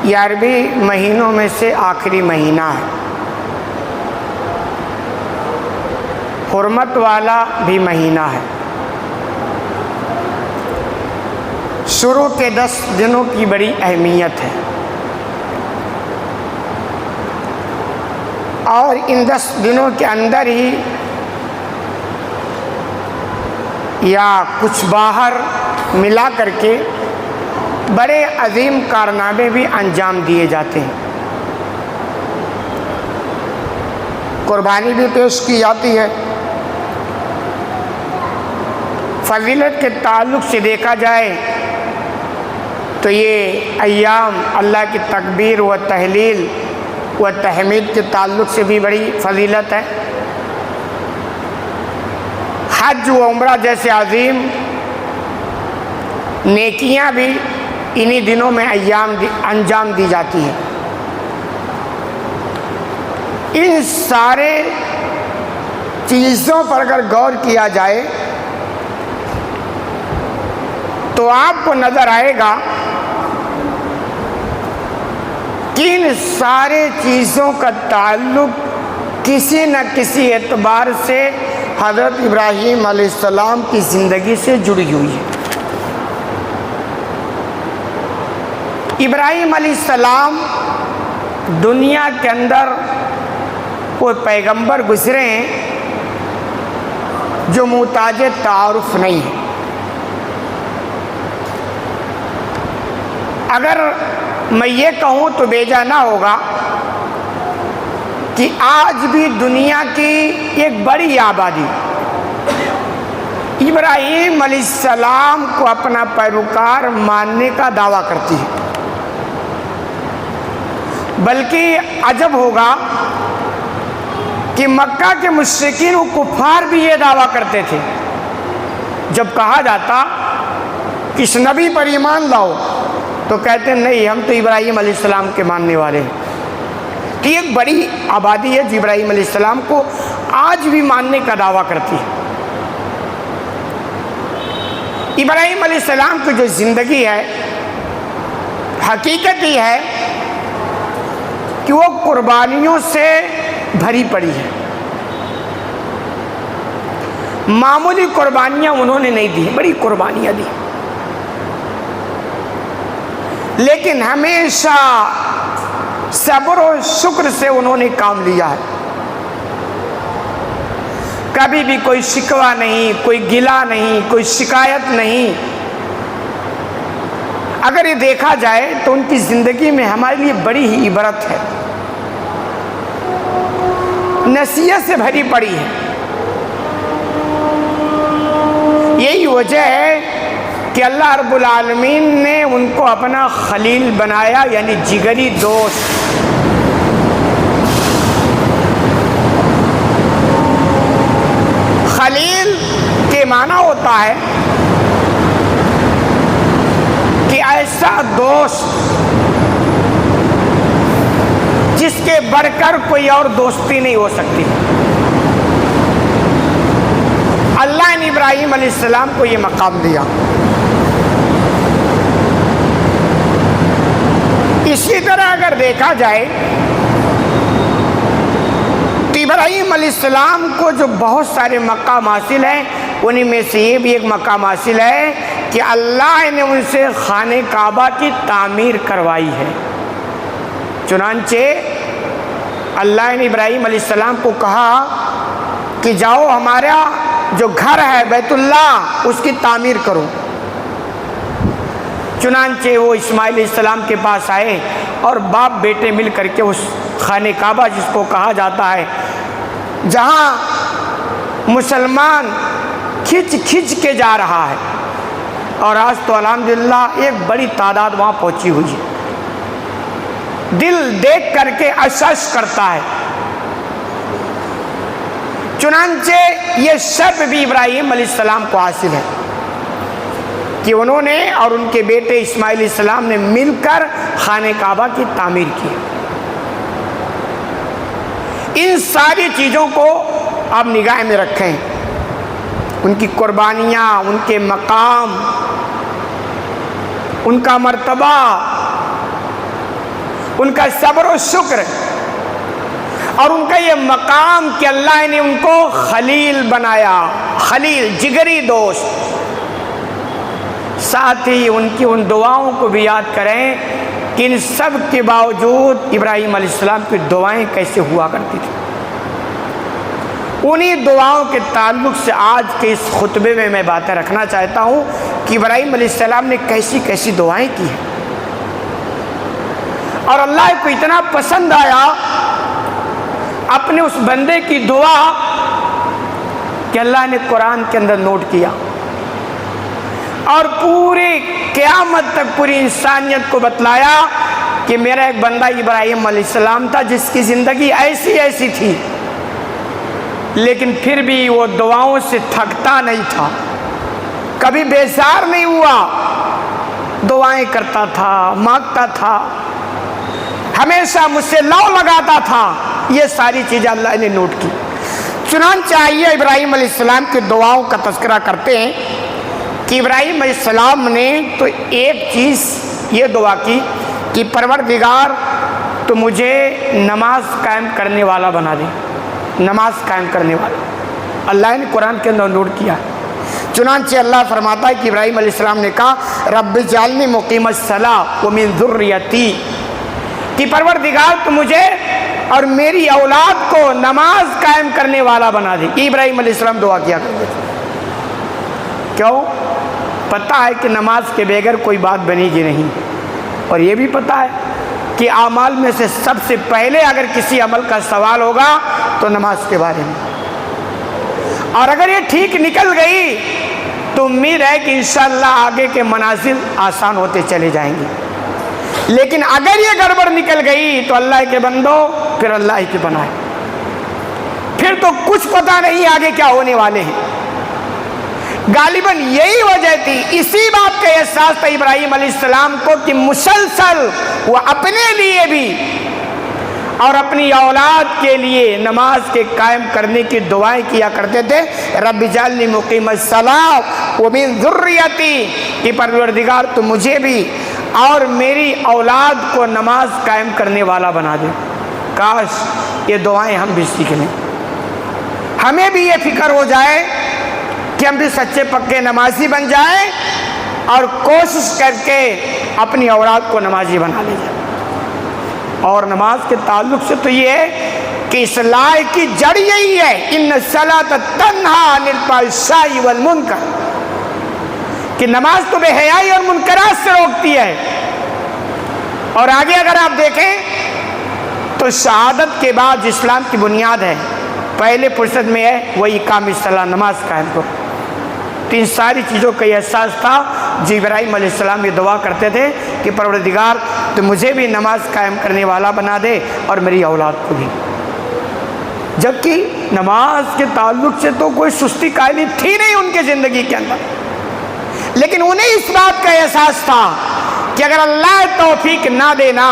یہ عربی مہینوں میں سے آخری مہینہ ہے، حرمت والا بھی مہینہ ہے۔ شروع کے 10 دنوں کی بڑی اہمیت ہے، اور ان 10 دنوں کے اندر ہی یا کچھ باہر ملا کر کے بڑے عظیم کارنامے بھی انجام دیے جاتے ہیں۔ قربانی بھی پیش کی جاتی ہے۔ فضیلت کے تعلق سے دیکھا جائے تو یہ ایام اللہ کی تکبیر و تحلیل و تحمید کے تعلق سے بھی بڑی فضیلت ہے۔ حج و عمرہ جیسے عظیم نیکیاں بھی انہی دنوں میں انجام دی جاتی ہیں۔ ان سارے چیزوں پر اگر غور کیا جائے تو آپ کو نظر آئے گا کہ ان سارے چیزوں کا تعلق کسی نہ کسی اعتبار سے حضرت ابراہیم علیہ السلام کی زندگی سے جڑی ہوئی ہے۔ ابراہیم علیہ السلام دنیا کے اندر کوئی پیغمبر گزرے ہیں جو محتاج تعارف نہیں ہے۔ اگر میں یہ کہوں تو بیجا نہ ہوگا کہ آج بھی دنیا کی ایک بڑی آبادی ابراہیم علیہ السلام کو اپنا پیروکار ماننے کا دعویٰ کرتی ہے، بلکہ عجب ہوگا کہ مکہ کے مشرکین و کفار بھی یہ دعویٰ کرتے تھے۔ جب کہا جاتا کہ اس نبی پر ایمان لاؤ تو کہتے نہیں، ہم تو ابراہیم علیہ السلام کے ماننے والے ہیں۔ کہ ایک بڑی آبادی ہے جو ابراہیم علیہ السلام کو آج بھی ماننے کا دعویٰ کرتی ہے۔ ابراہیم علیہ السلام کی جو زندگی ہے حقیقت یہ ہے کہ وہ قربانیوں سے بھری پڑی ہے۔ معمولی قربانیاں انہوں نے نہیں دی، بڑی قربانیاں دی، لیکن ہمیشہ صبر و شکر سے انہوں نے کام لیا ہے۔ کبھی بھی کوئی شکوہ نہیں، کوئی گلہ نہیں، کوئی شکایت نہیں۔ اگر یہ دیکھا جائے تو ان کی زندگی میں ہمارے لیے بڑی ہی عبرت ہے، نصیحت سے بھری پڑی ہے۔ یہی وجہ ہے کہ اللہ رب العالمین نے ان کو اپنا خلیل بنایا، یعنی جگری دوست۔ خلیل کے معنی ہوتا ہے کہ ایسا دوست جس کے بڑھ کر کوئی اور دوستی نہیں ہو سکتی۔ اللہ نے ابراہیم علیہ السلام کو یہ مقام دیا۔ اسی طرح اگر دیکھا جائے تو ابراہیم علیہ السلام کو جو بہت سارے مقام حاصل ہیں، انہی میں سے یہ بھی ایک مقام حاصل ہے کہ اللہ نے ان سے خانہ کعبہ کی تعمیر کروائی ہے۔ چنانچہ اللہ نے ابراہیم علیہ السلام کو کہا کہ جاؤ ہمارا جو گھر ہے بیت اللہ اس کی تعمیر کرو۔ چنانچہ وہ اسماعیل علیہ السلام کے پاس آئے اور باپ بیٹے مل کر کے اس خانہ کعبہ جس کو کہا جاتا ہے جہاں مسلمان کھچ کھچ کے جا رہا ہے، اور آج تو الحمدللہ ایک بڑی تعداد وہاں پہنچی ہوئی ہے، دل دیکھ کر کے اشش کرتا ہے۔ چنانچہ یہ شرف بھی ابراہیم علیہ السلام کو حاصل ہے کہ انہوں نے اور ان کے بیٹے اسماعیل علیہ السلام نے مل کر خانہ کعبہ کی تعمیر کی۔ ان ساری چیزوں کو آپ نگاہ میں رکھیں، ان کی قربانیاں، ان کے مقام، ان کا مرتبہ، ان کا صبر و شکر اور ان کا یہ مقام کہ اللہ نے ان کو خلیل بنایا، خلیل جگری دوست۔ ساتھ ہی ان کی ان دعاؤں کو بھی یاد کریں کہ ان سب کے باوجود ابراہیم علیہ السلام کی دعائیں کیسے ہوا کرتی تھیں۔ انہی دعاؤں کے تعلق سے آج کے اس خطبے میں باتیں رکھنا چاہتا ہوں کہ ابراہیم علیہ السلام نے کیسی کیسی دعائیں کی ہیں، اور اللہ کو اتنا پسند آیا اپنے اس بندے کی دعا کہ اللہ نے قرآن کے اندر نوٹ کیا، اور پوری قیامت تک پوری انسانیت کو بتلایا کہ میرا ایک بندہ ابراہیم علیہ السلام تھا جس کی زندگی ایسی ایسی تھی، لیکن پھر بھی وہ دعاؤں سے تھکتا نہیں تھا، کبھی بیزار نہیں ہوا، دعائیں کرتا تھا، مانگتا تھا، ہمیشہ مجھ سے لو لگاتا تھا۔ یہ ساری چیزیں اللہ نے نوٹ کی۔ چنانچہ آئیے ابراہیم علیہ السلام کی دعاؤں کا تذکرہ کرتے ہیں کہ ابراہیم علیہ السلام نے تو ایک چیز یہ دعا کی کہ پروردگار تو مجھے نماز قائم کرنے والا بنا دے، نماز قائم کرنے والا۔ اللہ نے قرآن کے اندر نوٹ کیا۔ چنانچہ اللہ فرماتا ہے کہ ابراہیم علیہ السلام نے کہا رب اجعلنی مقیم الصلاۃ ومن ذریتی، کہ پروردگار تو مجھے اور میری اولاد کو نماز قائم کرنے والا بنا دے۔ یہ ابراہیم علیہ السلام دعا کیا کرتے تھے۔ کیوں؟ پتہ ہے کہ نماز کے بغیر کوئی بات بنے گی نہیں، اور یہ بھی پتہ ہے کہ اعمال میں سے سب سے پہلے اگر کسی عمل کا سوال ہوگا تو نماز کے بارے میں، اور اگر یہ ٹھیک نکل گئی تو امید ہے کہ انشاءاللہ آگے کے منازل آسان ہوتے چلے جائیں گے، لیکن اگر یہ گڑبڑ نکل گئی تو اللہ کے بندو پھر اللہ ہی کے بنائے، پھر تو کچھ پتہ نہیں آگے کیا ہونے والے ہیں۔ غالباً یہی وجہ تھی، اسی بات کا احساس تھا ابراہیم علیہ السلام کو کہ مسلسل وہ اپنے لیے بھی اور اپنی اولاد کے لیے نماز کے قائم کرنے کی دعائیں کیا کرتے تھے۔ رب اجعلنی مقیم الصلاۃ ومن ذریتی، کہ پروردگار تو مجھے بھی اور میری اولاد کو نماز قائم کرنے والا بنا دے۔ کاش یہ دعائیں ہم بھی سیکھ لیں، ہمیں بھی یہ فکر ہو جائے کہ ہم بھی سچے پکے نمازی بن جائیں اور کوشش کر کے اپنی اولاد کو نمازی بنا لے جائیں۔ اور نماز کے تعلق سے تو یہ ہے کہ اصلاح کی جڑ یہی ہے، ان الصلاۃ تنہی عن الفحشاء والمنکر، کہ نماز تو بے حیائی اور منکرات سے روکتی ہے۔ اور آگے اگر آپ دیکھیں تو شہادت کے بعد اسلام کی بنیاد ہے، پہلے فرصت میں ہے وہ اقام الصلاۃ، نماز قائم کرو۔ تو ان ساری چیزوں کا یہ احساس تھا جو ابراہیم علیہ السلام یہ دعا کرتے تھے کہ پروردگار تو مجھے بھی نماز قائم کرنے والا بنا دے اور میری اولاد کو بھی۔ جبکہ نماز کے تعلق سے تو کوئی سستی قائلی تھی نہیں ان کی زندگی کے اندر، لیکن انہیں اس بات کا احساس تھا کہ اگر اللہ توفیق نہ دینا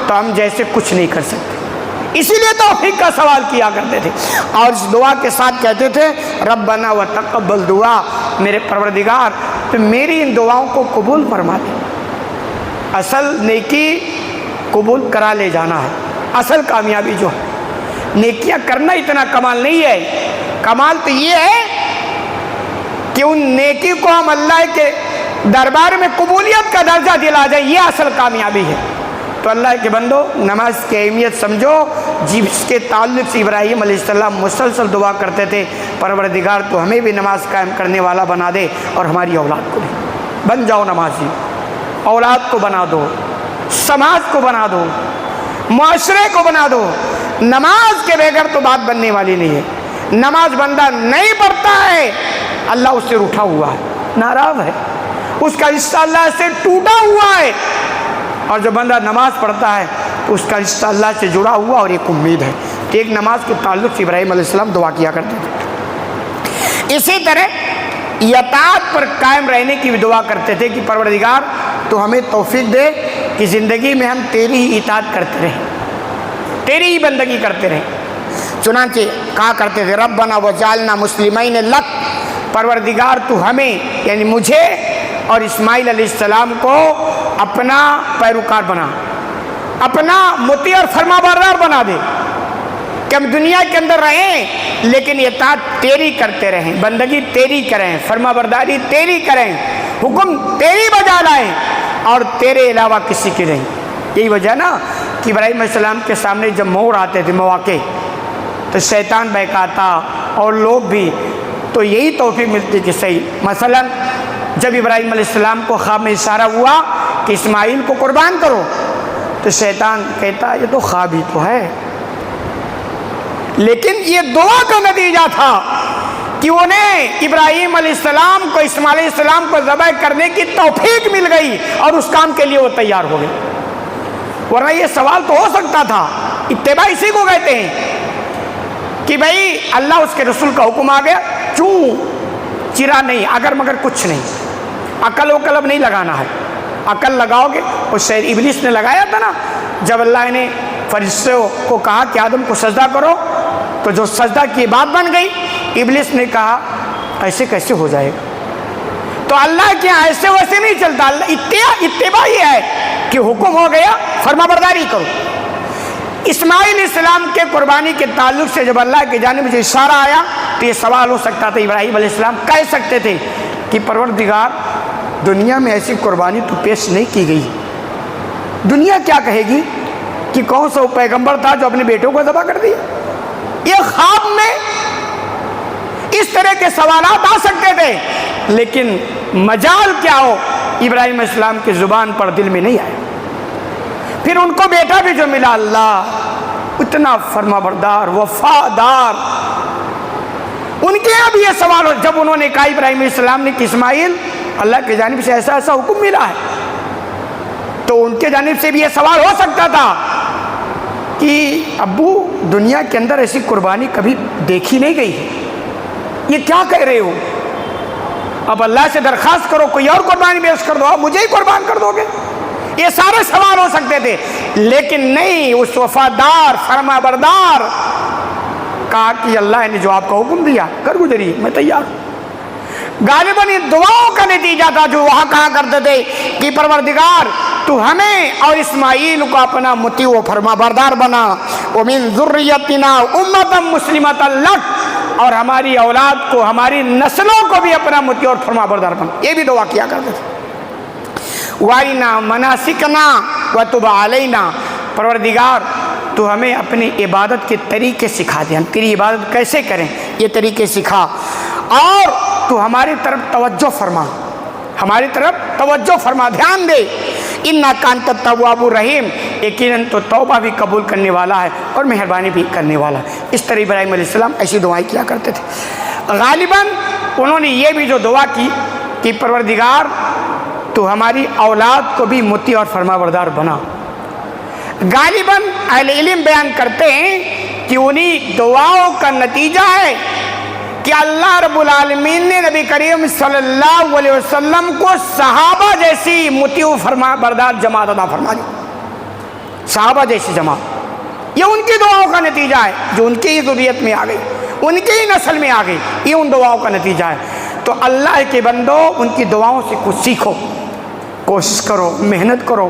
تو ہم جیسے کچھ نہیں کر سکتے، اسی لیے توفیق کا سوال کیا کرتے تھے، اور اس دعا کے ساتھ کہتے تھے ربنا وتقبل دعا، میرے پروردگار تو میری ان دعاؤں کو قبول فرما دے۔ اصل نیکی قبول کرا لے جانا ہے، اصل کامیابی جو ہے، نیکیاں کرنا اتنا کمال نہیں ہے، کمال تو یہ ہے کہ ان نیکی کو ہم اللہ کے دربار میں قبولیت کا درجہ دلا جائے، یہ اصل کامیابی ہے۔ تو اللہ کے بندو نماز کی اہمیت سمجھو، جس کے تعلق سے ابراہیم علیہ السلام مسلسل دعا کرتے تھے پروردگار تو ہمیں بھی نماز قائم کرنے والا بنا دے اور ہماری اولاد کو بھی۔ بن جاؤ نمازی، اولاد کو بنا دو، سماج کو بنا دو، معاشرے کو بنا دو۔ نماز کے بغیر تو بات بننے والی نہیں ہے۔ نماز بندہ نہیں پڑھتا ہے اللہ اس سے روٹھا ہوا ہے، ناراض ہے، اس کا رشتہ اللہ سے ٹوٹا ہوا ہے، اور جو بندہ نماز پڑھتا ہے تو اس کا رشتہ اللہ سے جڑا ہوا اور ایک امید ہے۔ تو ایک نماز کے تعلق سے ابراہیم علیہ السلام دعا کیا کرتے تھے۔ اسی طرح اطاعت پر قائم رہنے کی بھی دعا کرتے تھے کہ پروردگار تو ہمیں توفیق دے کہ زندگی میں ہم تیری ہی اطاعت کرتے رہیں، تیری ہی بندگی کرتے رہیں۔ چنانچہ کہا کرتے تھے ربنا وجعلنا مسلمین لک، پروردگار تو ہمیں یعنی مجھے اور اسماعیل علیہ السلام کو اپنا پیروکار بنا، اپنا مطیع اور فرما بردار بنا دے کہ ہم دنیا کے اندر رہیں لیکن اطاعت تیری کرتے رہیں، بندگی تیری کریں، فرما برداری تیری کریں، حکم تیری بجا لائیں اور تیرے علاوہ کسی کی نہیں۔ یہی وجہ نا کہ ابراہیم علیہ السلام کے سامنے جب موڑ آتے تھے، مواقع، تو شیطان بہکاتا اور لوگ بھی، تو یہی توفیق ملتی کہ صحیح۔ مثلا جب ابراہیم علیہ السلام کو خواب میں اشارہ ہوا کہ اسماعیل کو قربان کرو، تو شیطان کہتا یہ تو خواب ہی تو ہے، لیکن یہ دعا کا نتیجہ تھا کہ انہیں ابراہیم علیہ السلام کو، اسماعیل علیہ السلام کو ذبح کرنے کی توفیق مل گئی اور اس کام کے لیے وہ تیار ہو گئے۔ ورنہ یہ سوال تو ہو سکتا تھا، اتباع اسی کو کہتے ہیں کہ بھئی اللہ اس کے رسول کا حکم آ گیا، کیوں چرا نہیں، اگر مگر کچھ نہیں، عقل وقل اب نہیں لگانا ہے، عقل لگاؤ گے۔ اور شاید ابلیس نے لگایا تھا نا، جب اللہ نے فرشتوں کو کہا کہ آدم کو سجدہ کرو، تو جو سجدہ کی بات بن گئی، ابلیس نے کہا ایسے کیسے ہو جائے گا؟ تو اللہ کے یہاں ایسے ویسے نہیں چلتا، اللہ اتباع یہ ہے کہ حکم ہو گیا فرما برداری کرو۔ اسماعیل علیہ السلام کے قربانی کے تعلق سے جب اللہ کی جانب سے اشارہ آیا تو یہ سوال ہو سکتا تھا، ابراہیم علیہ السلام کہہ سکتے تھے کہ پروردگار دنیا میں ایسی قربانی تو پیش نہیں کی گئی، دنیا کیا کہے گی کہ کون سا پیغمبر تھا جو اپنے بیٹوں کو ذبح کر دیا؟ یہ خواب میں اس طرح کے سوالات آ سکتے تھے، لیکن مجال کیا ہو ابراہیم علیہ السلام کی زبان پر دل میں نہیں آیا۔ پھر ان کو بیٹا بھی جو ملا، اللہ اتنا فرما بردار وفادار، ان کے یہاں بھی یہ سوال ہو، جب انہوں نے کہا ابراہیم علیہ السلام نے کہ اسماعیل اللہ کی جانب سے ایسا ایسا حکم ملا ہے، تو ان کے جانب سے بھی یہ سوال ہو سکتا تھا کہ ابو دنیا کے اندر ایسی قربانی کبھی دیکھی نہیں گئی ہے، یہ کیا کہہ رہے ہو؟ اب اللہ سے درخواست کرو کوئی اور قربانی پیش کر دو، آپ مجھے ہی قربان کر دو گے؟ یہ سارے سوال ہو سکتے تھے، لیکن نہیں، اس وفادار فرما بردار کہا کہ اللہ نے جو آپ کا حکم دیا کر گزریے، میں تیار ہوں۔ غالباً یہ دعاؤں کا نتیجہ تھا جو وہاں کہا کرتے تھے کہ پروردگار تو ہمیں اور اسماعیل کو اپنا مطیع و فرما بردار بنا، وَمِن ذُرِّيَّتِنَا أُمَّةً مُسْلِمَةً لَكَ، اور ہماری اولاد کو، ہماری نسلوں کو بھی اپنا مطیع اور فرما بردار بنا۔ یہ بھی دعا کیا کرتے تھے۔ وَارِنَا مَنَاسِكَنَا وَتُبْ عَلَيْنَا، پروردگار تو ہمیں اپنی عبادت کے طریقے سکھا دے، ہم تیری عبادت کیسے کریں یہ طریقے سکھا، اور تو ہماری طرف توجہ فرما، ہماری طرف توجہ فرما، دھیان دے۔ اِنَّكَ أَنْتَ التَّوَّابُ الرَّحِيمُ، یقیناً تو توبہ بھی قبول کرنے والا ہے اور مہربانی بھی کرنے والا ہے۔ اس طرح ابراہیم علیہ السلام ایسی دعائیں کیا کرتے تھے۔ غالباً انہوں نے یہ بھی جو دعا کی کہ پروردگار تو ہماری اولاد کو بھی مطیع اور فرما بردار بنا۔ غالباً اہل علم بیان کرتے ہیں کہ انہی دعاؤں کا نتیجہ ہے کہ اللہ رب العالمین نے نبی کریم صلی اللہ علیہ وسلم کو صحابہ جیسی مطیع و فرما بردار جماعت عطا فرما دی، صحابہ جیسی جماعت۔ یہ ان کی دعاؤں کا نتیجہ ہے جو ان کی ہی ذریت میں آ گئی، ان کی ہی نسل میں آ گئی، یہ ان دعاؤں کا نتیجہ ہے۔ تو اللہ کے بندو ان کی دعاؤں سے کچھ سیکھو، کوشش کرو، محنت کرو،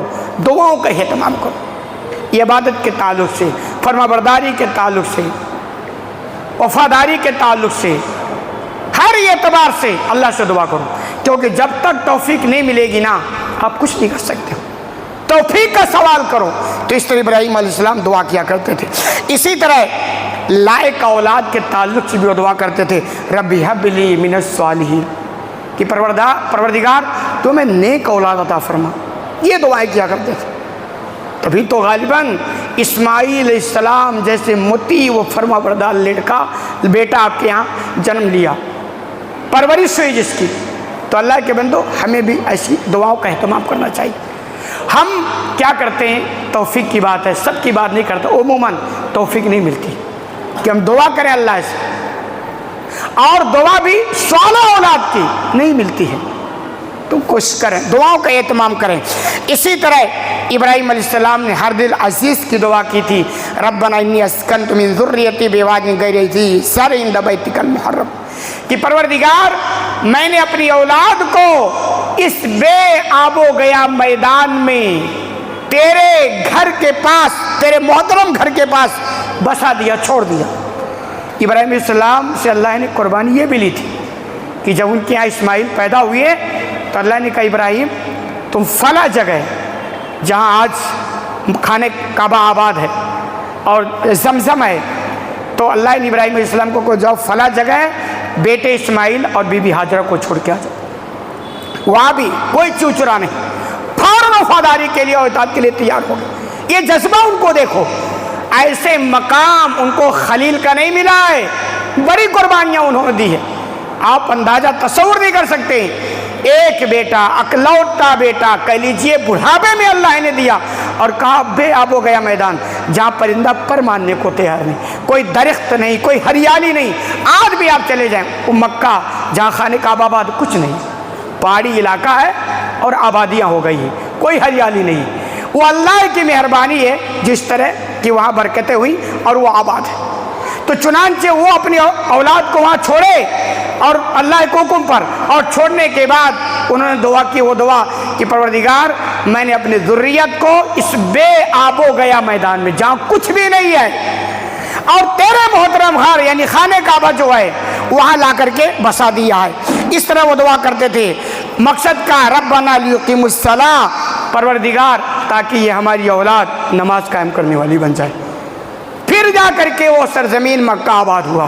دعاؤں کا اہتمام کرو، عبادت کے تعلق سے، فرما برداری کے تعلق سے، وفاداری کے تعلق سے، ہر اعتبار سے اللہ سے دعا کرو، کیونکہ جب تک توفیق نہیں ملے گی نا آپ کچھ نہیں کر سکتے، توفیق کا سوال کرو۔ تو اس طرح ابراہیم علیہ السلام دعا کیا کرتے تھے۔ اسی طرح لائق اولاد کے تعلق سے بھی وہ دعا کرتے تھے، ربی حب لی من الصالحین، کہ پروردگار تمہیں نیک اولاد عطا فرما، یہ دعائیں کیا کرتے تھے۔ تبھی تو غالباً اسماعیل علیہ السلام جیسے مطیع و فرما بردار لڑکا بیٹا آپ کے یہاں جنم لیا، پرورش ہوئی جس کی۔ تو اللہ کے بندو ہمیں بھی ایسی دعاؤں کا اہتمام کرنا چاہیے۔ ہم کیا کرتے ہیں، توفیق کی بات ہے، سب کی بات نہیں کرتا، عموماً توفیق نہیں ملتی کہ ہم دعا کریں اللہ سے، اور دعا بھی صالح اولاد کی نہیں ملتی ہے۔ تو کوشش کریں، دعاؤں کا اہتمام کریں۔ اسی طرح ابراہیم علیہ السلام نے ہر دل عزیز کی دعا کی تھی، ربنا انی اسکنت من ذریتی بواد غیر ذی زرع عند بیتک المحرم، کہ پروردگار میں نے اپنی اولاد کو اس بے آب و گیا میدان میں تیرے گھر کے پاس، تیرے محترم گھر کے پاس بسا دیا، چھوڑ دیا۔ ابراہیم علیہ السلام سے اللہ نے قربانی یہ بھی لی تھی کہ جب ان کے یہاں اسماعیل پیدا ہوئے تو اللہ نے کہا ابراہیم تم فلاں جگہ جہاں آج خانہ کعبہ آباد ہے اور زمزم ہے، تو اللہ نے ابراہیم علیہ السلام کو جاؤ فلاں جگہ ہے، بیٹے اسماعیل اور بی بی ہاجرہ کو چھوڑ کے آ جاؤ۔ وہاں بھی کوئی چوچرا نہیں، فوراً وفاداری کے لیے اور اطاعت کے لیے تیار ہو گئے۔ یہ جذبہ ان کو دیکھو، ایسے مقام ان کو خلیل کا نہیں ملا ہے، بڑی قربانیاں انہوں نے دی ہے، آپ اندازہ تصور نہیں کر سکتے۔ ایک بیٹا، اکلوتا بیٹا کہہ لیجئے، بڑھاپے میں اللہ نے دیا اور کہا بے آب ہو گیا میدان، جہاں پرندہ پر ماننے کو تیار نہیں، کوئی درخت نہیں، کوئی ہریالی نہیں۔ آج بھی آپ چلے جائیں وہ مکہ جہاں خانہ کعبہ آباد کچھ نہیں، پہاڑی علاقہ ہے اور آبادیاں ہو گئی ہیں، کوئی ہریالی نہیں۔ وہ اللہ کی مہربانی ہے جس طرح کہ وہاں برکتیں ہوئی اور وہ آباد ہے۔ تو چنانچہ وہ اپنی اولاد کو وہاں چھوڑے اور اللہ کے حکم پر، اور چھوڑنے کے بعد انہوں نے دعا کی، وہ دعا کہ پروردگار میں نے اپنی ذریت کو اس بے آب و گیا میدان میں جہاں کچھ بھی نہیں ہے اور تیرے محترم گھر یعنی خانہ کعبہ جو ہے وہاں لا کر کے بسا دیا ہے۔ اس طرح وہ دعا کرتے تھے، مقصد کا ربنا لیقیموا الصلاۃ، پروردگار تاکہ یہ ہماری اولاد نماز قائم کرنے والی بن جائے۔ پھر جا کر کے وہ سرزمین مکہ آباد ہوا،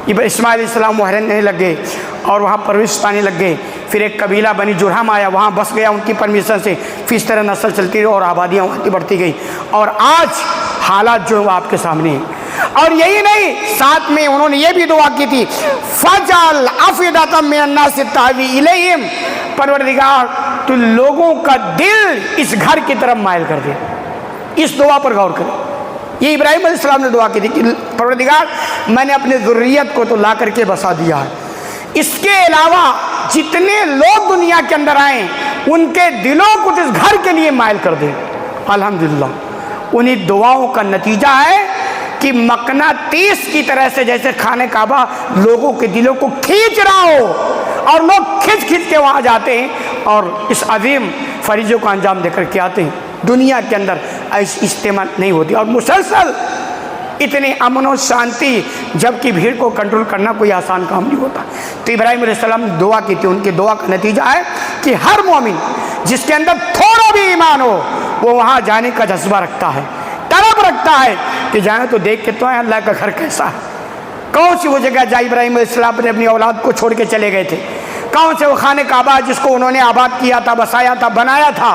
اسماعیل علیہ السلام وہاں رہنے لگے اور وہاں پرورش پانے لگے۔ پھر ایک قبیلہ بنی جرہم آیا، وہاں بس گیا ان کی پرمیشن سے، پھر اس طرح نسل چلتی رہی اور آبادیاں وہاں بڑھتی گئی، اور آج حالات جو ہے وہ آپ کے سامنے ہیں۔ اور یہی نہیں، ساتھ میں انہوں نے یہ بھی دعا کی تھی فَجْعَلْ أَفْئِدَةً مِّنَ النَّاسِ تَهْوِي إِلَيْهِمْ، پروردگار تو لوگوں کا دل اس گھر کی طرف مائل کر دے۔ اس دعا پر غور کریں، یہ ابراہیم علیہ السلام نے دعا کی تھی کہ پروردگار میں نے اپنی ذریت کو تو لا کر کے بسا دیا ہے، اس کے علاوہ جتنے لوگ دنیا کے اندر آئیں ان کے دلوں کو اس گھر کے لیے مائل کر دیں۔ الحمدللہ انہی دعاؤں کا نتیجہ ہے کہ مقناطیس کی طرح سے جیسے خانہ کعبہ لوگوں کے دلوں کو کھینچ رہا ہو اور لوگ کھنچ کے وہاں جاتے ہیں اور اس عظیم فریضے کو انجام دے کر کے آتے ہیں۔ دنیا کے اندر ایسی اجتماع نہیں ہوتی اور مسلسل اتنے امن و شانتی، جبکہ بھیڑ کو کنٹرول کرنا کوئی آسان کام نہیں ہوتا۔ تو ابراہیم علیہ السلام نے دعا کی تھی، ان کی دعا کا نتیجہ ہے کہ ہر مومن جس کے اندر تھوڑا بھی ایمان ہو وہ وہاں جانے کا جذبہ رکھتا ہے، طلب رکھتا ہے کہ جائیں تو دیکھ کے تو ہے اللہ کا گھر کیسا ہے۔ کون سی وہ جگہ جہاں ابراہیم علیہ السلام نے اپنی اولاد کو چھوڑ کے چلے گئے تھے، کون سے وہ خانہ کعبہ جس کو انہوں نے آباد کیا تھا، بسایا تھا، بنایا تھا،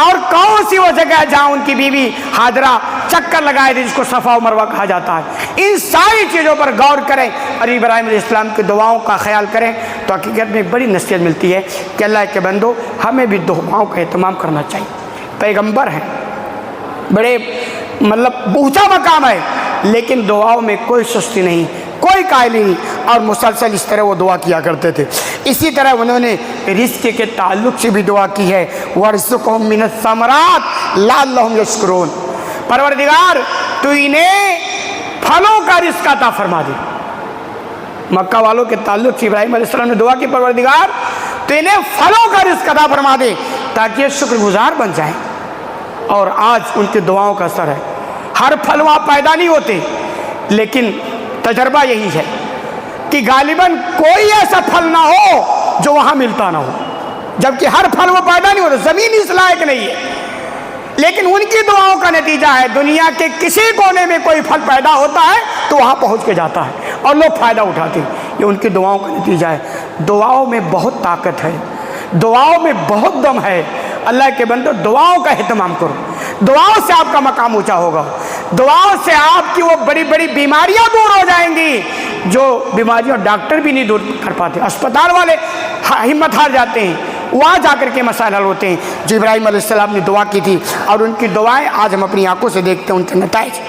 اور کون سی وہ جگہ جہاں ان کی بیوی ہاجرہ چکر لگائے تھے جس کو صفا و مروہ کہا جاتا ہے۔ ان ساری چیزوں پر غور کریں اور ابراہیم علیہ السلام کی دعاؤں کا خیال کریں تو حقیقت میں ایک بڑی نصیحت ملتی ہے کہ اللہ کے بندو ہمیں بھی دعاؤں کا اہتمام کرنا چاہیے۔ پیغمبر ہیں، بڑے اونچا مقام ہے، لیکن دعاؤں میں کوئی سستی نہیں، کوئی کائلی نہیں، اور مسلسل اس طرح وہ دعا کیا کرتے تھے۔ اسی طرح انہوں نے رزق کے تعلق سے بھی دعا کی ہے، وَارْزُقْهُم مِّنَ الثَّمَرَاتِ لَعَلَّهُمْ يَشْكُرُونَ، پروردگار تو انہیں پھلوں کا رزق عطا فرما دے۔ مکہ والوں کے تعلق سے ابراہیم علیہ السلام نے دعا کی، پروردگار تو انہیں پھلوں کا رزق عطا فرما دے تاکہ یہ شکر گزار بن جائیں۔ اور آج ان کی دعاؤں کا اثر ہے، ہر پھل وہاں پیدا نہیں ہوتے، لیکن تجربہ یہی ہے کہ غالباً کوئی ایسا پھل نہ ہو جو وہاں ملتا نہ ہو، جبکہ ہر پھل وہ پیدا نہیں ہوتا، زمین اس لائق نہیں ہے، لیکن ان کی دعاؤں کا نتیجہ ہے دنیا کے کسی کونے میں کوئی پھل پیدا ہوتا ہے تو وہاں پہنچ کے جاتا ہے اور لوگ فائدہ اٹھاتے ہیں۔ یہ ان کی دعاؤں کا نتیجہ ہے۔ دعاؤں میں بہت طاقت ہے، دعاؤں میں بہت دم ہے۔ اللہ کے بندو دعاؤں کا اہتمام کرو، دعاؤں سے آپ کا مقام اونچا ہوگا، دعاؤں سے آپ کی وہ بڑی بڑی بیماریاں دور ہو جائیں گی جو بیماریاں ڈاکٹر بھی نہیں دور کر پاتے، اسپتال والے ہمت ہار جاتے ہیں، وہاں جا کر کے مسائل حل ہوتے ہیں جو ابراہیم علیہ السلام نے دعا کی تھی، اور ان کی دعائیں آج ہم اپنی آنکھوں سے دیکھتے ہیں ان کے نتائج۔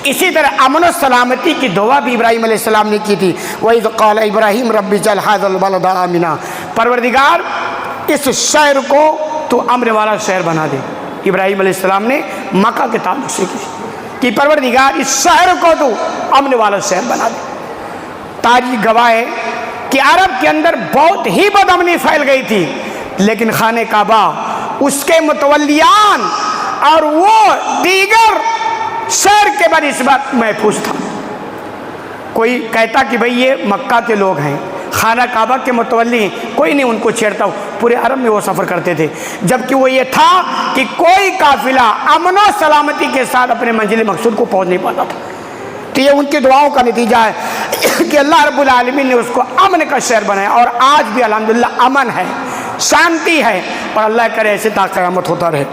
اسی طرح امن و سلامتی کی دعا بھی ابراہیم علیہ السلام نے کی تھی، وَإِذْ قَالَ إِبْرَاهِيمُ رَبِّ اجْعَلْ هَٰذَا الْبَلَدَ آمِنًا، پروردگار اس شہر کو تو امن والا شہر بنا دے۔ ابراہیم علیہ السلام نے مکہ کے تعلق سے کی کہ پروردگار اس شہر کو تو امن والا شہر بنا دے۔ تاریخ گواہ ہے کہ عرب کے اندر بہت ہی بد امنی پھیل گئی تھی، لیکن خانہ کعبہ اس کے متولیان اور وہ دیگر شہر کے بنسبت محفوظ تھا۔ کوئی کہتا کہ بھئی یہ مکہ کے لوگ ہیں، خانہ کعبہ کے متولی ہیں، کوئی نہیں ان کو چھیڑتا، پورے عرب میں وہ سفر کرتے تھے۔ جبکہ وہ یہ تھا کہ کوئی قافلہ امن و سلامتی کے ساتھ اپنے منزل مقصود کو پہنچ نہیں پاتا تھا۔ تو یہ ان کی دعاؤں کا نتیجہ ہے کہ اللہ رب العالمین نے اس کو امن کا شہر بنایا، اور آج بھی الحمدللہ امن ہے، شانتی ہے، اور اللہ کرے ایسے تا قیامت ہوتا رہے۔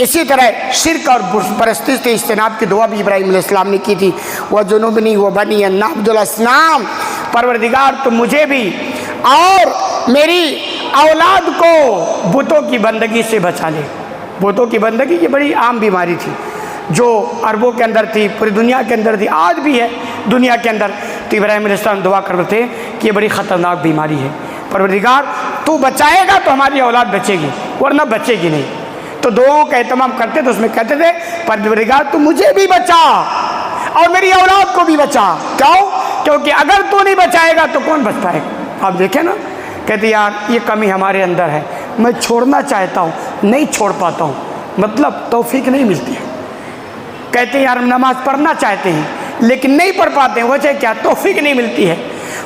اسی طرح شرک اور بت پرستی سے اجتناب کی دعا بھی ابراہیم علیہ السلام نے کی تھی، وَجُنُوبْنِي وَبَنِيَ أَن نَعْبُدَ الْأَصْنَامَ، پروردگار تو مجھے بھی اور میری اولاد کو بتوں کی بندگی سے بچا لے۔ بتوں کی بندگی یہ بڑی عام بیماری تھی جو عربوں کے اندر تھی، پوری دنیا کے اندر تھی، آج بھی ہے دنیا کے اندر۔ تو ابراہیم علیہ السلام دعا کرتے تھے کہ یہ بڑی خطرناک بیماری ہے، پروردگار تو بچائے گا تو ہماری اولاد بچے گی، ورنہ بچے گی نہیں۔ تو دعاؤں کا اہتمام کرتے تو اس میں کہتے تھے پروردگار تو مجھے بھی بچا اور میری اولاد کو بھی بچا۔ کیوں؟ کیونکہ اگر تو نہیں بچائے گا تو کون بچ پائے گا؟ آپ دیکھیں نا، کہتے یار یہ کمی ہمارے اندر ہے، میں چھوڑنا چاہتا ہوں نہیں چھوڑ پاتا ہوں، مطلب توفیق نہیں ملتی ہے۔ کہتے ہیں یار ہم نماز پڑھنا چاہتے ہیں لیکن نہیں پڑھ پاتے ہیں، وجہ کیا؟ توفیق نہیں ملتی ہے۔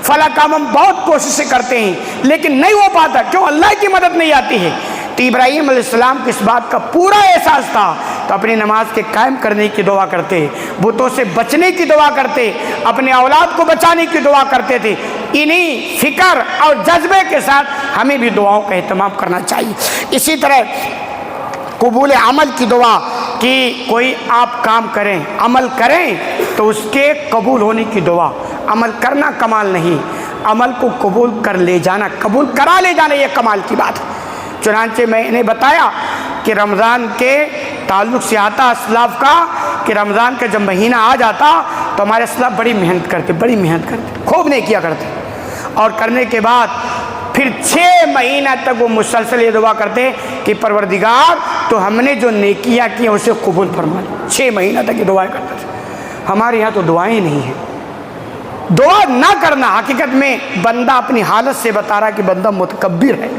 فلاں کام ہم بہت کوششیں کرتے ہیں لیکن نہیں ہو پاتا، کیوں؟ اللہ کی مدد نہیں آتی ہے۔ تو ابراہیم علیہ السلام کو اس بات کا پورا احساس تھا، تو اپنی نماز کے قائم کرنے کی دعا کرتے، بتوں سے بچنے کی دعا کرتے، اپنے اولاد کو بچانے کی دعا کرتے تھے۔ انہی فکر اور جذبے کے ساتھ ہمیں بھی دعاؤں کا اہتمام کرنا چاہیے۔ اسی طرح قبول عمل کی دعا کہ کوئی آپ کام کریں، عمل کریں تو اس کے قبول ہونے کی دعا۔ عمل کرنا کمال نہیں، عمل کو قبول کر لے جانا، قبول کرا لے جانا، یہ کمال کی بات ہے۔ چنانچہ میں نے بتایا کہ رمضان کے تعلق سے آتا اسلاف کا کہ رمضان کا جب مہینہ آ جاتا تو ہمارے اسلاف بڑی محنت کرتے، خوب نیکیاں کرتے، اور کرنے کے بعد پھر 6 مہینہ تک وہ مسلسل یہ دعا کرتے کہ پروردگار تو ہم نے جو نیکیاں کی ہیں اسے قبول فرما لے۔ 6 مہینہ تک یہ دعائیں کرتے تھے۔ ہمارے یہاں تو دعائیں نہیں ہیں۔ دعا نہ کرنا، حقیقت میں بندہ اپنی حالت سے بتا رہا کہ بندہ متکبر ہے،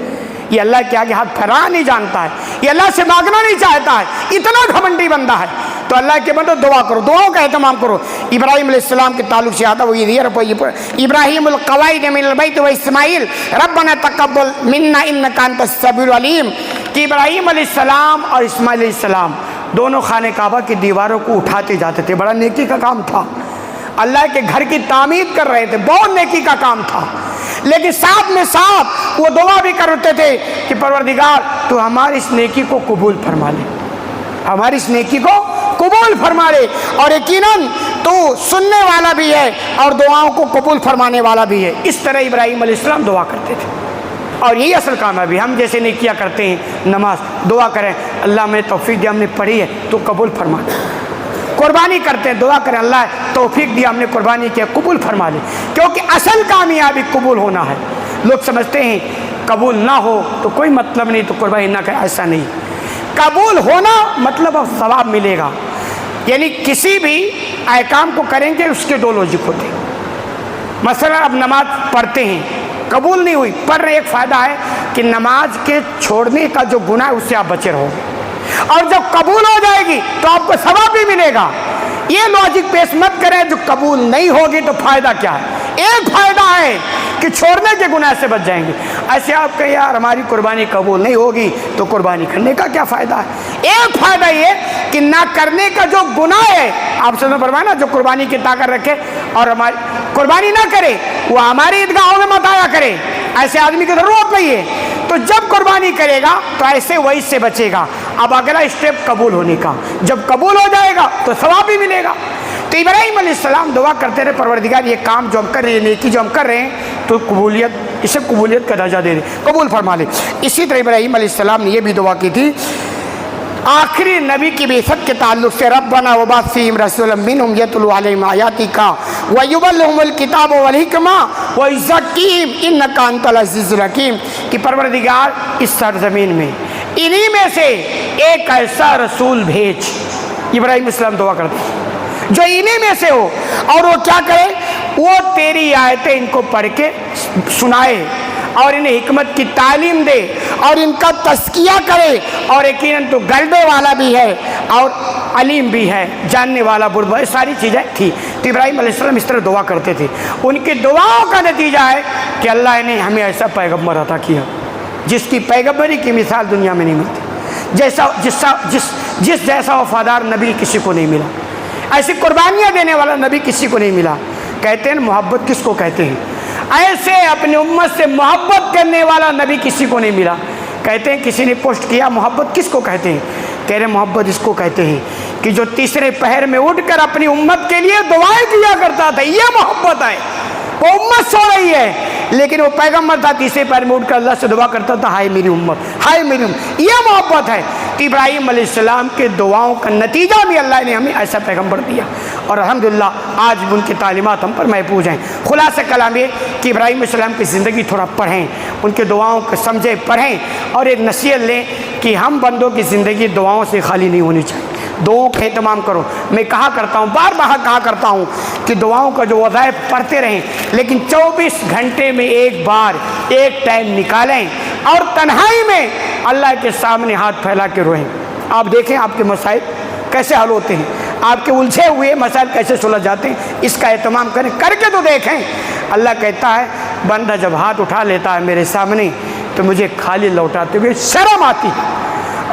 یہ اللہ کے آگے ہاتھ پھیلانا نہیں جانتا ہے، یہ اللہ سے مانگنا نہیں چاہتا ہے، اتنا گھمنڈی بندہ ہے۔ تو اللہ کے بندو دعا کرو، دعاؤں کا اہتمام کرو۔ ابراہیم علیہ السلام کے تعلق سے آتا وہ یہ ابراہیم القواعد من البیت و اسماعیل ربنا تقبل منا انک انت السمیع العلیم، کہ ابراہیم علیہ السلام اور اسماعیل علیہ السلام دونوں خانہ کعبہ کی دیواروں کو اٹھاتے جاتے تھے، بڑا نیکی کا کام تھا، اللہ کے گھر کی تعمیر کر رہے تھے، بہت نیکی کا کام تھا۔ لیکن ساتھ میں ساتھ وہ دعا بھی کرتے تھے کہ پروردگار تو ہماری اس نیکی کو قبول فرما لے، ہماری اس نیکی کو قبول فرما لے، اور یقیناً تو سننے والا بھی ہے اور دعاؤں کو قبول فرمانے والا بھی ہے۔ اس طرح ابراہیم علیہ السلام دعا کرتے تھے، اور یہی اصل کام ہے۔ بھی ہم جیسے نیکیاں کرتے ہیں، نماز دعا کریں اللہ میں توفیق دیا، ہم نے پڑھی ہے تو قبول فرما لے۔ قربانی کرتے ہیں، دعا کریں اللہ توفیق دیا، ہم نے قربانی کیا، قبول فرما لے، کیونکہ اصل کامیابی قبول ہونا ہے۔ لوگ سمجھتے ہیں قبول نہ ہو تو کوئی مطلب نہیں، تو قربانی نہ کریں، ایسا نہیں۔ قبول ہونا مطلب اب ثواب ملے گا، یعنی کسی بھی احکام کو کریں گے اس کے 2 لاجک ہوتے ہیں۔ مثلا اب نماز پڑھتے ہیں، قبول نہیں ہوئی، پڑھ رہے، ایک فائدہ ہے کہ نماز کے چھوڑنے کا جو گناہ ہے اس سے آپ بچے رہو گے، اور جب قبول ہو جائے گی تو آپ کو ثواب بھی ملے گا۔ یہ لاجک پیش مت کریں جو قبول نہیں ہوگی تو فائدہ کیا ہے۔ ایک فائدہ ہے کہ چھوڑنے کے گناہ سے بچ جائیں گے۔ ایسے آپ کہیں یار ہماری قربانی قبول نہیں ہوگی تو قربانی کرنے کا کیا فائدہ ہے۔ ایک فائدہ یہ کہ نہ کرنے کا جو گناہ ہے، آپ سے فرمایا نا جو قربانی کی طاقت رکھے اور ہماری قربانی نہ کرے وہ ہماری عیدگاہوں میں مت آیا کرے، ایسے آدمی کی ضرورت نہیں ہے۔ تو جب قربانی کرے گا تو ایسے وہی سے بچے گا۔ اب اگلا اسٹیپ قبول ہونے کا، جب قبول ہو جائے گا تو ثواب بھی ملے گا۔ تو ابراہیم علیہ السلام دعا کرتے رہے پروردگار یہ کام جو ہم کر رہے ہیں، نیکی جو ہم کر رہے ہیں، تو قبولیت، اسے قبولیت کا درجہ دے دے، قبول فرما لے۔ اسی طرح ابراہیم علیہ السلام نے یہ بھی دعا کی تھی آخری نبی کی بعثت کے تعلق سے، ربنا وبعث فیہم رسولا منہم یتلو علیہم آیاتک ویبلغہم الکتاب والحکمہ ویزکیہم انک انت العزیز الحکیم، کہ پروردگار اس سرزمین میں انہی میں سے ایک ایسا رسول بھیج۔ ابراہیم السلام دعا کرتے جو انہی میں سے ہو، اور وہ کیا کرے، وہ تیری آیتیں ان کو پڑھ کے سنائے اور انہیں حکمت کی تعلیم دے اور ان کا تزکیہ کرے، اور یقیناً تو غلبے والا بھی ہے اور علیم بھی ہے، جاننے والا بربا، یہ ساری چیزیں تھی۔ تو ابراہیم علیہ السلام اس طرح دعا کرتے تھے۔ ان کی دعاؤں کا نتیجہ ہے کہ اللہ نے ہمیں ایسا پیغمبر عطا کیا جس کی پیغمبری کی مثال دنیا میں نہیں ملتی، جس جیسا وفادار نبی کسی کو نہیں ملا، ایسی قربانیاں دینے والا نبی کسی کو نہیں ملا۔ کہتے ہیں محبت کس کو کہتے ہیں؟ ایسے اپنی امت سے محبت کرنے والا نبی کسی کو نہیں ملا۔ کہتے ہیں کسی نے پوسٹ کیا محبت کس کو کہتے ہیں؟ کہہ رہے محبت اس کو کہتے ہیں کہ جو تیسرے پہر میں اٹھ کر اپنی امت کے لیے دعائیں کیا کرتا تھا، یہ محبت ہے۔ وہ امت سو رہی ہے لیکن وہ پیغمبر تھا، تیسرے پہر میں اٹھ کر اللہ سے دعا کرتا تھا، ہائے میری امت، ہائے میری امت، یہ محبت ہے۔ تو ابراہیم علیہ السلام کے دعاؤں کا نتیجہ بھی اللہ نے ہمیں ایسا پیغمبر دیا، اور الحمدللہ آج بھی ان کی تعلیمات ہم پر محفوظ ہیں۔ خلاصہ کلام یہ کہ ابراہیم علیہ السلام کی زندگی تھوڑا پڑھیں، ان کے دعاؤں کو سمجھیں، پڑھیں، اور ایک نصیحت لیں کہ ہم بندوں کی زندگی دعاؤں سے خالی نہیں ہونی چاہیے۔ دعاؤں کا اہتمام کرو۔ میں کہا کرتا ہوں، بار بار کہا کرتا ہوں کہ دعاؤں کا جو وظائف پڑھتے رہیں، لیکن 24 گھنٹے میں ایک بار ایک ٹائم نکالیں اور تنہائی میں اللہ کے سامنے ہاتھ پھیلا کے روئیں۔ آپ دیکھیں آپ کے مسائل کیسے حل ہوتے ہیں، آپ کے الجھے ہوئے مسائل کیسے سلجھ جاتے ہیں، اس کا اہتمام کریں، کر کے تو دیکھیں۔ اللہ کہتا ہے بندہ جب ہاتھ اٹھا لیتا ہے میرے سامنے تو مجھے خالی لوٹاتے ہوئے شرم آتی ہے،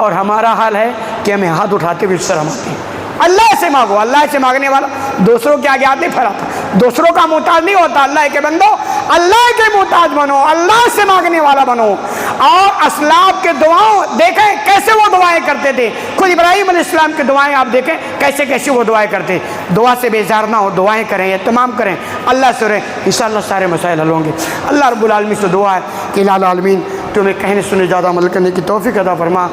اور ہمارا حال ہے کہ ہمیں ہاتھ اٹھاتے ہوئے شرم آتی ہے۔ اللہ سے مانگو، اللہ سے مانگنے والا دوسروں کے آگے ہاتھ نہیں پھیلاتا، دوسروں کا محتاج نہیں ہوتا۔ اللہ کے بندو اللہ کے محتاج بنو، اللہ سے مانگنے والا بنو۔ اور اسلاف کے دعاؤں دیکھیں کیسے وہ دعائیں کرتے تھے، خود ابراہیم علیہ السلام کی دعائیں آپ دیکھیں کیسے کیسے وہ دعائیں کرتے۔ دعا سے بیزار نہ ہو، دعائیں کریں، اہتمام کریں، اللہ سے رہیں، انشاءاللہ سارے مسائل حل ہوں گے۔ اللہ رب العالمین سے دعا ہے کہ الہ العالمین تمہیں کہنے سننے زیادہ عمل کرنے کی توفیق عطا فرما۔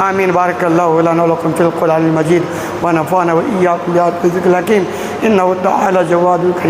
آمین۔ بارک اللہ لنا ولکم فی القرآن المجید ونفعنا وإیاکم بآیات الذکر الحکیم، انہ تعالی جواد کریم۔